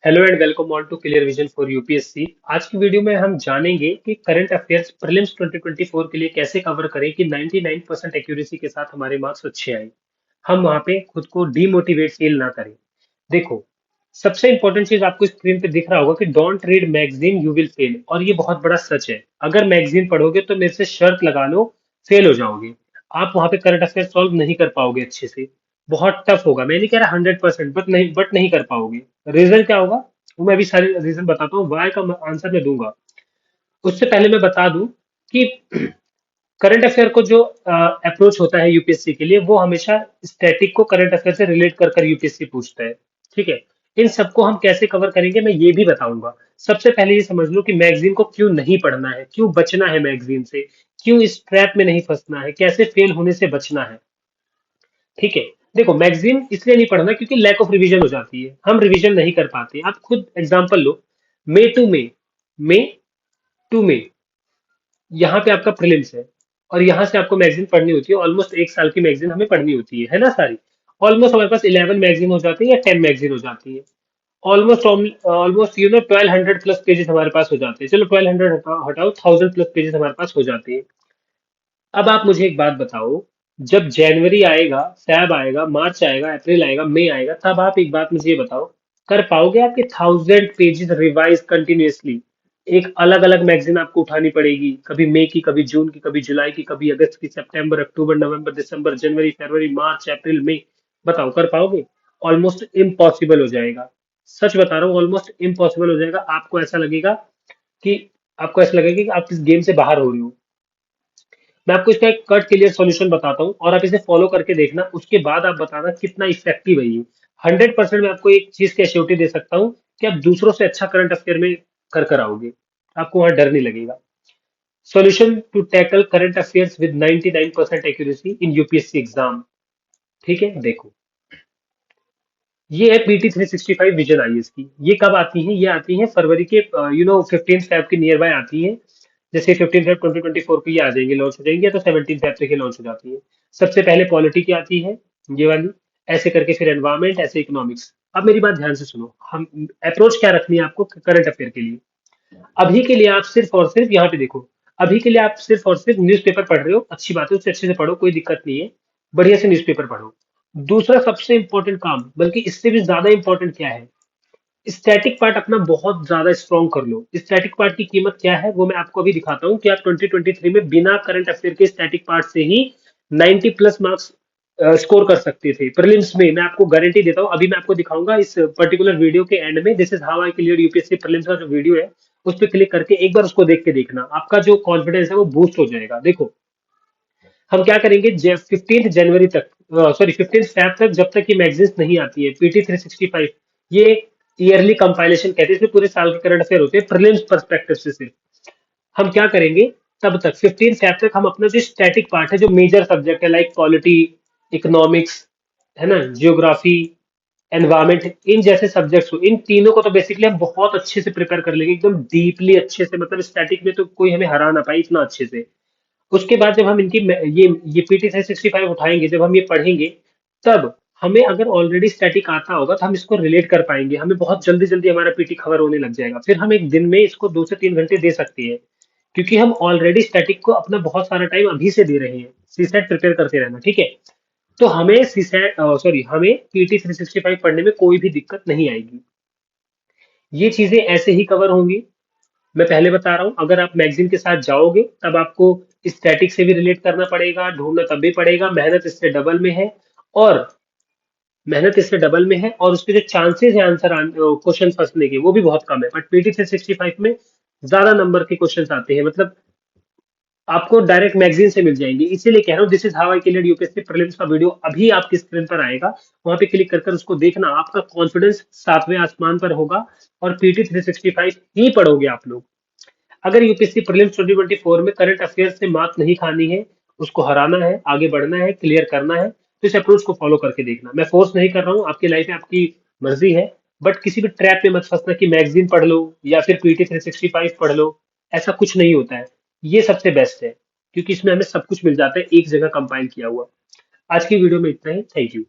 Hello and welcome on to clear vision for UPSC. आज की video में हम जानेंगे कि करंट अफेयर्स प्रीलिम्स 2024 के लिए कैसे कवर करें कि 99% एक्यूरेसी के साथ हमारे मार्क्स अच्छे आए। हम वहां पे खुद को डीमोटिवेट फील ना करें। देखो, सबसे इंपॉर्टेंट चीज आपको स्क्रीन पे दिख रहा होगा कि don't read magazine you will fail, और ये बहुत बड़ा सच है। अगर मैगजीन पढ़ोगे तो मेरे से शर्त लगा लो, फेल हो जाओगे। आप वहां पे करंट अफेयर सॉल्व नहीं कर पाओगे अच्छे से। बहुत टफ होगा। मैं नहीं कह रहा 100%, बट नहीं कर पाओगे। रीजन क्या होगा वो मैं अभी सारे रीजन बताता हूँ। वाई का आंसर मैं दूंगा। उससे पहले मैं बता दूं कि करंट अफेयर को जो अप्रोच होता है यूपीएससी के लिए, वो हमेशा स्टैटिक को करंट अफेयर से रिलेट कर कर यूपीएससी पूछता है। ठीक है। इन सबको हम कैसे कवर करेंगे मैं ये भी बताऊंगा। सबसे पहले ये समझ लो कि मैगजीन को क्यों नहीं पढ़ना है, क्यों बचना है मैगजीन से, क्यों इस ट्रैप में नहीं फंसना है, कैसे फेल होने से बचना है। ठीक है। देखो, मैगजीन इसलिए नहीं पढ़ना क्योंकि लैक ऑफ रिवीजन हो जाती है, हम रिवीजन नहीं कर पाते। आप खुद एग्जांपल लो। May to May, May to May, यहाँ पे आपका प्रीलिम्स है और यहाँ से आपको मैगजीन पढ़नी होती है। ऑलमोस्ट एक साल की मैगजीन हमें पढ़नी होती है ना सारी। ऑलमोस्ट हमारे पास 11 मैगजीन हो जाती है या 10 मैगजीन हो जाती है। ऑलमोस्ट ऑलमोस्ट 1200 प्लस पेजेस हमारे पास हो जाते हैं। चलो 1200 हटाओ, 1000 प्लस पेजेस हमारे पास हो जाते हैं। अब आप मुझे एक बात बताओ, जब जनवरी आएगा, फैब आएगा, मार्च आएगा, अप्रैल आएगा, मई आएगा, तब आप एक बात मुझे ये बताओ, कर पाओगे आपके 1000 पेजेस रिवाइज कंटिन्यूअसली? एक अलग अलग मैगजीन आपको उठानी पड़ेगी, कभी मई की, कभी जून की, कभी जुलाई की, कभी अगस्त की, सितंबर, अक्टूबर, नवंबर, दिसंबर, जनवरी, फरवरी, मार्च, अप्रैल, मई। बताओ कर पाओगे? ऑलमोस्ट इम्पॉसिबल हो जाएगा। सच बता रहा हूँ, ऑलमोस्ट इम्पॉसिबल हो जाएगा। कि आपको ऐसा लगेगा कि आप इस गेम से बाहर हो रहे हो। मैं आपको इसका एक कट क्लियर सॉल्यूशन बताता हूँ और आप इसे फॉलो करके देखना। उसके बाद आप बताना कितना इफेक्टिव है ये। 100% मैं आपको एक चीज की एश्योरिटी दे सकता हूँ कि आप दूसरों से अच्छा करंट अफेयर में कर कर आओगे। आपको वहां डर नहीं लगेगा। Solution to tackle current affairs with 99% accuracy in UPSC exam. ठीक है, देखो, ये है पीटी 365 विजन आईएएस की। ये कब आती है? ये आती है फरवरी के 15 फैब के नियर बाय आती है। जैसे 15 फैब 2024 को ये आ जाएंगे, लॉन्च हो जाएंगे, या तो 17 फैब तक ये लॉन्च हो जाती है। सबसे पहले पॉलिटी की आती है, ये वाली। ऐसे करके फिर एनवायरमेंट, ऐसे इकोनॉमिक्स। अब मेरी बात ध्यान से सुनो, हम अप्रोच क्या रखनी है आपको करंट अफेयर के लिए। अभी के लिए आप सिर्फ और सिर्फ यहाँ पे देखो। अभी के लिए आप सिर्फ और सिर्फ न्यूज़पेपर पढ़ रहे हो, अच्छी बात है, उससे अच्छे से पढ़ो, कोई दिक्कत नहीं है। बढ़िया से न्यूज़पेपर पढ़ो। दूसरा सबसे इंपॉर्टेंट काम, बल्कि इससे भी ज्यादा इंपॉर्टेंट क्या है, स्टैटिक पार्ट अपना बहुत ज्यादा स्ट्रॉन्ग कर लो। स्टैटिक पार्ट की कीमत क्या है वो मैं आपको अभी दिखाता हूँ कि आप 2023 में बिना करंट अफेयर के स्टैटिक पार्ट से ही 90 प्लस मार्क्स स्कोर कर सकते थे प्रीलिम्स में। मैं आपको गारंटी देता हूँ। अभी मैं आपको दिखाऊंगा इस पर्टिकुलर वीडियो के एंड में। This is how I clear UPSC prelims का जो वीडियो है, उस पर क्लिक करके एक बार उसको देख के देखना। आपका जो कॉन्फिडेंस है वो बूस्ट हो जाएगा। देखो, हम क्या करेंगे, 15 जनवरी तक, सॉरी 15 फैब तक, जब तक ये मैगजीन्स नहीं आती है, पीटी 365, ये ईयरली कंपाइलेशन कहते हैं। इसमें पूरे साल के करंट अफेयर होते हैं प्रीलिम्स पर्सपेक्टिव से सिर्फ। हम क्या करेंगे, तब तक 15 फैब तक हम अपना जो स्टैटिक पार्ट है, जो मेजर सब्जेक्ट है लाइक पॉलिटी, इकोनॉमिक्स, है ना, जियोग्राफी, एनवायरमेंट, इन जैसे सब्जेक्ट्स हो, इन तीनों को तो बेसिकली हम बहुत अच्छे से प्रिपेयर कर लेंगे, एकदम डीपली अच्छे से। मतलब स्टैटिक में तो कोई हमें हरा ना पाए इतना अच्छे से। उसके बाद जब हम ये पीटी 365 उठाएंगे, जब हम ये पढ़ेंगे, तब हमें अगर ऑलरेडी स्टैटिक आता होगा तो हम इसको रिलेट कर पाएंगे। हमें बहुत जल्दी जल्दी हमारा पीटी कवर होने लग जाएगा। फिर हम एक दिन में इसको 2 से 3 घंटे दे सकते हैं, क्योंकि हम ऑलरेडी स्टैटिक को अपना बहुत सारा टाइम अभी से दे रहे हैं। सीसेट प्रिपेयर करते रहना, ठीक है। तो हमें सीसेट, सॉरी, हमें पीटी 365 पढ़ने में कोई भी दिक्कत नहीं आएगी। ये चीजें ऐसे ही कवर होंगी। मैं पहले बता रहा हूँ, अगर आप मैगजीन के साथ जाओगे तब आपको स्टैटिक से भी रिलेट करना पड़ेगा, ढूंढना तब भी पड़ेगा। मेहनत इससे डबल में है, और उसके जो चांसेस है आंसर क्वेश्चन फंसने के, वो भी बहुत कम है। बट पीटी 365 में ज्यादा नंबर के क्वेश्चन आते हैं। मतलब आपको डायरेक्ट मैगजीन से मिल जाएंगे। इसीलिए कह रहा हूँ, this is how I clear UPSC prelims का वीडियो अभी आपकी स्क्रीन पर आएगा। वहां पे क्लिक कर कर उसको देखना। आपका कॉन्फिडेंस सातवें आसमान पर होगा और पीटी 365 ही पढ़ोगे आप लोग। अगर यूपीएससी प्रीलिम्स 2024 में करंट अफेयर से मात नहीं खानी है, उसको हराना है, आगे बढ़ना है, क्लियर करना है, तो इस अप्रोच को फॉलो करके देखना। मैं फोर्स नहीं कर रहा हूँ, आपकी लाइफ है, आपकी मर्जी है। बट किसी भी ट्रैप में मत फंसना कि मैगजीन पढ़ लो या फिर पीटी 365 पढ़ लो। ऐसा कुछ नहीं होता है। ये सबसे बेस्ट है, क्योंकि इसमें हमें सब कुछ मिल जाता है एक जगह कंपाइल किया हुआ। आज की वीडियो में इतना ही। Thank you.